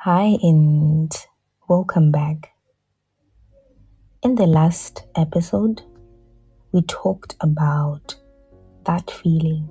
Hi and welcome back. In the last episode, we talked about that feeling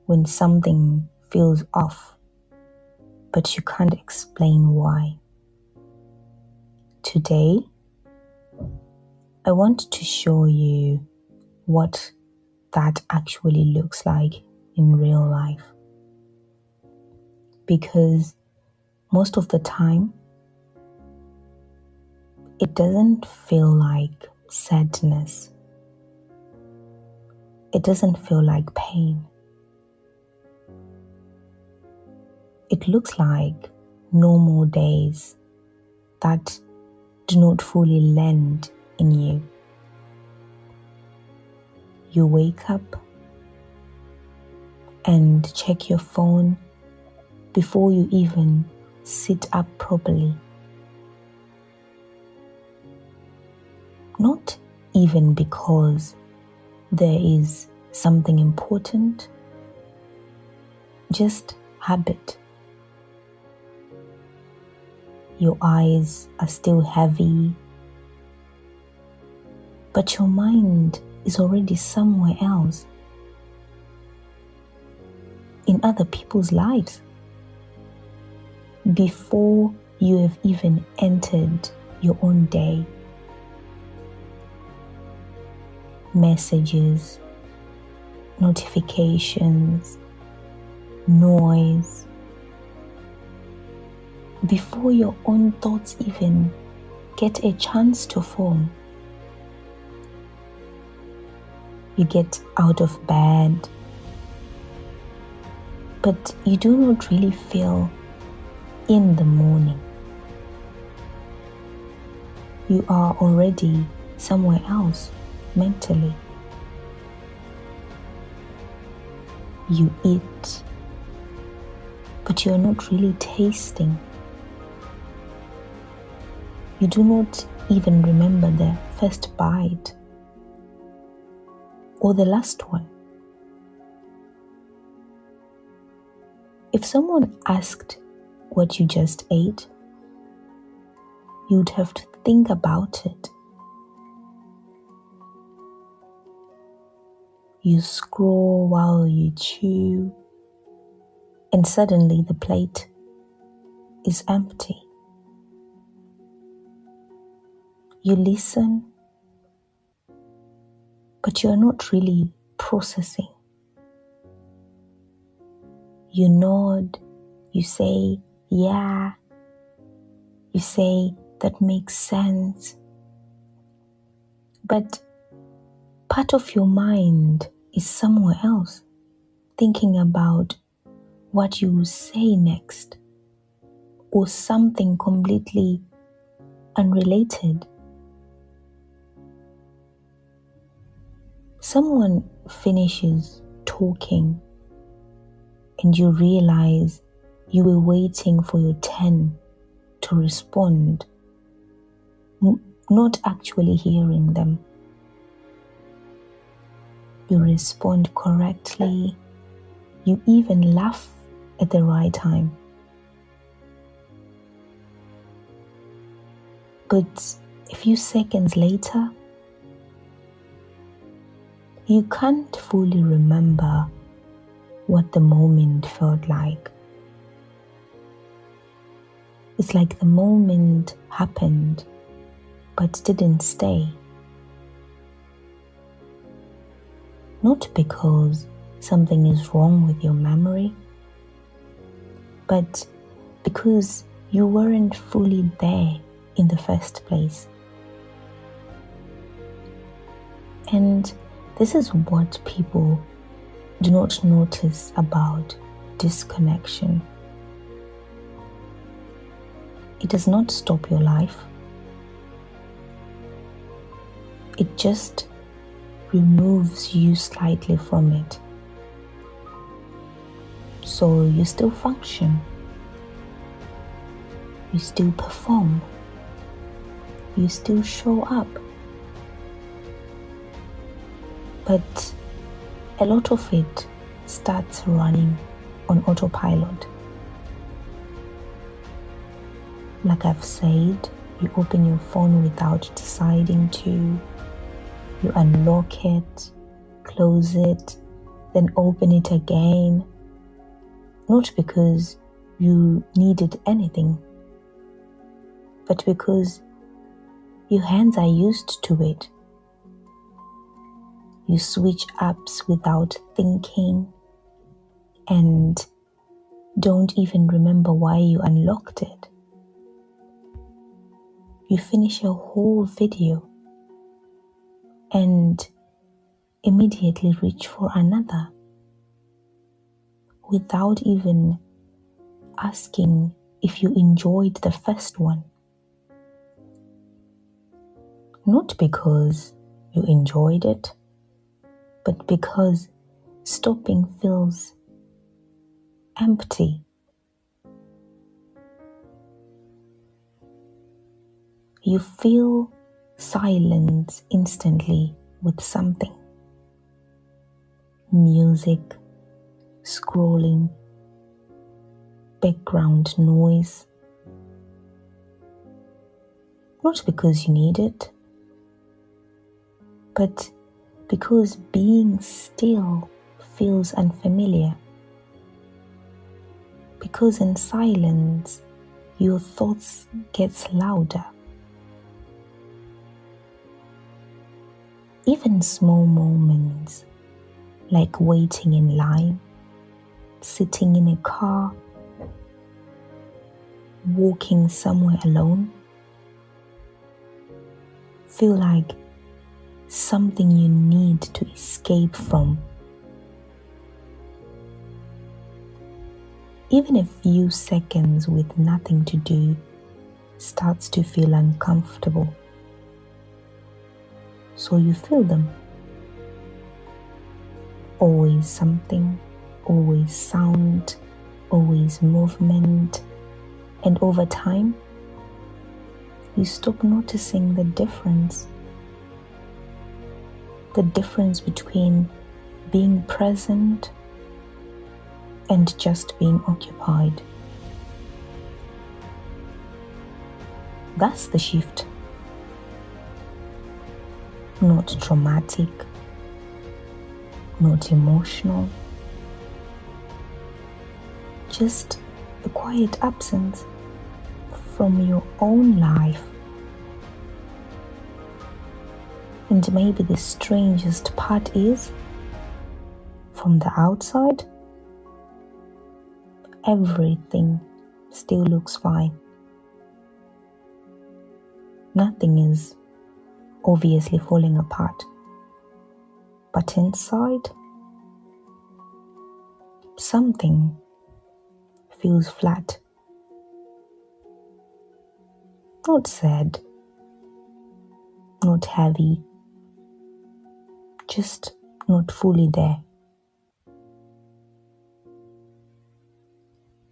when something feels off, but you can't explain why. Today, I want to show you what that actually looks like in real life. Because most of the time, it doesn't feel like sadness. It doesn't feel like pain. It looks like normal days that do not fully land in you. You wake up and check your phone before you even sit up properly. Not even because there is something important, just habit. Your eyes are still heavy, but your mind is already somewhere else, in other people's lives, before you have even entered your own day. Messages, notifications, noise, before your own thoughts even get a chance to form. You get out of bed, but you do not really feel in the morning. You are already somewhere else mentally. You eat, but you are not really tasting. You do not even remember the first bite or the last one. If someone asked what you just ate, you'd have to think about it. You scroll while you chew, and suddenly the plate is empty. You listen, but you're not really processing. You nod, you say, yeah, you say, that makes sense. But part of your mind is somewhere else, thinking about what you will say next, or something completely unrelated. Someone finishes talking and you realize you were waiting for your turn to respond, not actually hearing them. You respond correctly. You even laugh at the right time. But a few seconds later, you can't fully remember what the moment felt like. It's like the moment happened, but didn't stay. Not because something is wrong with your memory, but because you weren't fully there in the first place. And this is what people do not notice about disconnection. It does not stop your life. It just removes you slightly from it. So you still function. You still perform. You still show up. But a lot of it starts running on autopilot. Like I've said, you open your phone without deciding to. You unlock it, close it, then open it again. Not because you needed anything, but because your hands are used to it. You switch apps without thinking and don't even remember why you unlocked it. You finish a whole video and immediately reach for another without even asking if you enjoyed the first one. Not because you enjoyed it, but because stopping feels empty. You feel silence instantly with something. Music, scrolling, background noise. Not because you need it, but because being still feels unfamiliar. Because in silence, your thoughts get louder. Even small moments like waiting in line, sitting in a car, walking somewhere alone, feel like something you need to escape from. Even a few seconds with nothing to do starts to feel uncomfortable. So you feel them. Always something, always sound, always movement. And over time, you stop noticing the difference. The difference between being present and just being occupied. That's the shift. Not dramatic, not emotional, just a quiet absence from your own life. And maybe the strangest part is, from the outside, everything still looks fine. Nothing is obviously falling apart. But inside, something feels flat. Not sad, not heavy, just not fully there.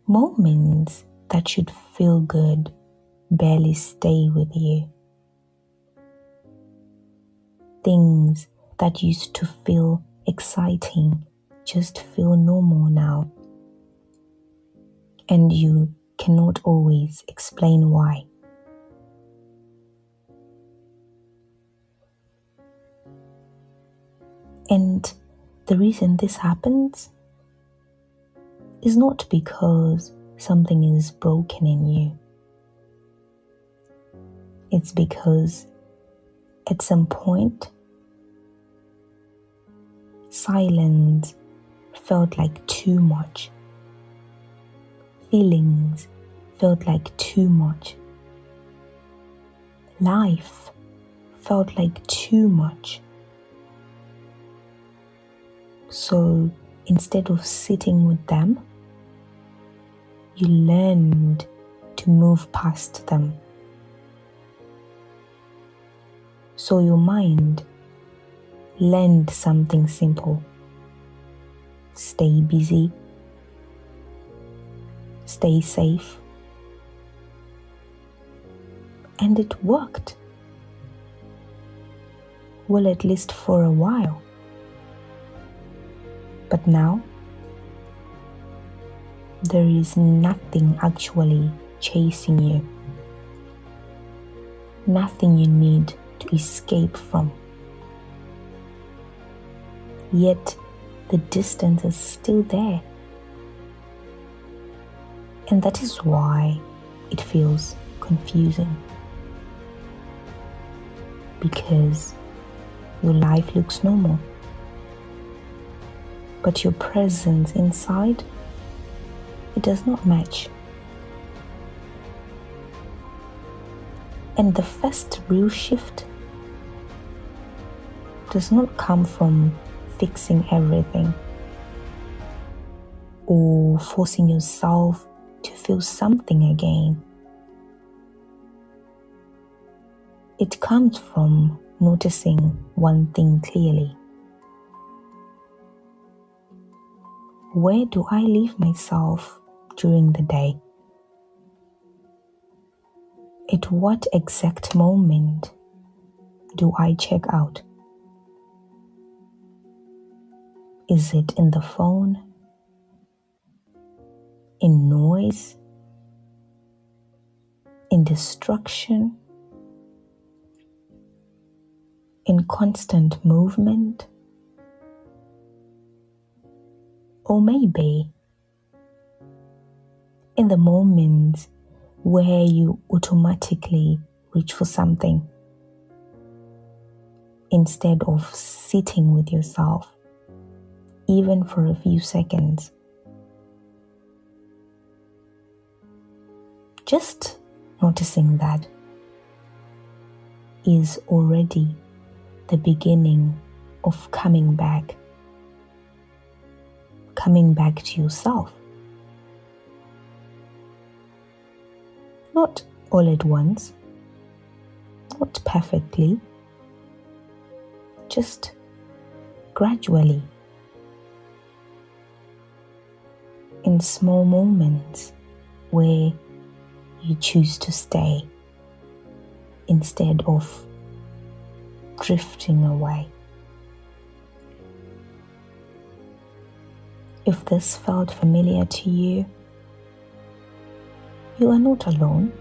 Moments that should feel good barely stay with you. Things that used to feel exciting just feel normal now. And you cannot always explain why. And the reason this happens is not because something is broken in you. It's because at some point, silence felt like too much. Feelings felt like too much. Life felt like too much. So instead of sitting with them, you learned to move past them. So your mind learned something simple. Stay busy. Stay safe. And it worked. Well, at least for a while. But now, there is nothing actually chasing you. nothing you need to escape from. Yet the distance is still there. And that is why it feels confusing. Because your life looks normal, but your presence inside, it does not match. And the first real shift does not come from fixing everything or forcing yourself to feel something again. It comes from noticing one thing clearly. Where do I leave myself during the day? At what exact moment do I check out? Is it in the phone? In noise? In distraction? In constant movement? Or maybe in the moments where you automatically reach for something instead of sitting with yourself, even for a few seconds. Just noticing that is already the beginning of coming back to yourself. Not all at once, not perfectly, just gradually, in small moments where you choose to stay instead of drifting away. If this felt familiar to you, you are not alone.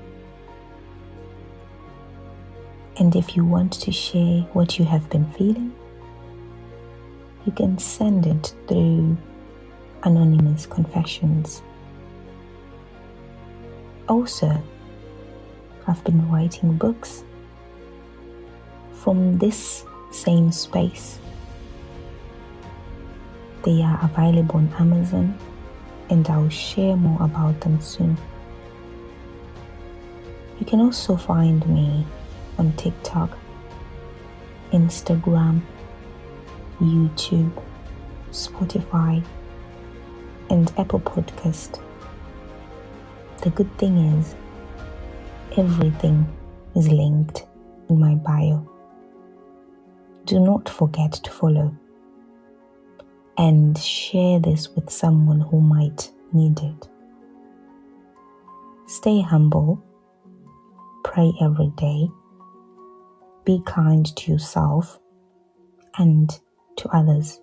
And if you want to share what you have been feeling, you can send it through anonymous confessions. Also, I've been writing books from this same space. They are available on Amazon, and I'll share more about them soon. You can also find me on TikTok, Instagram, YouTube, Spotify, and Apple Podcast. The good thing is, everything is linked in my bio. Do not forget to follow and share this with someone who might need it. Stay humble, pray every day, be kind to yourself and to others.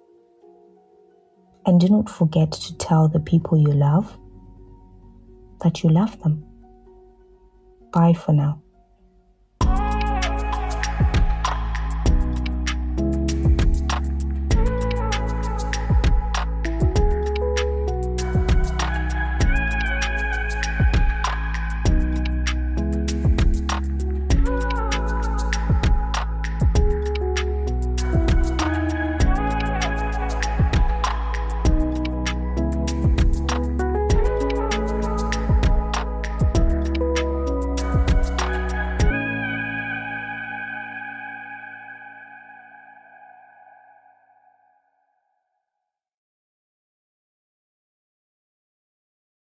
And do not forget to tell the people you love that you love them. Bye for now.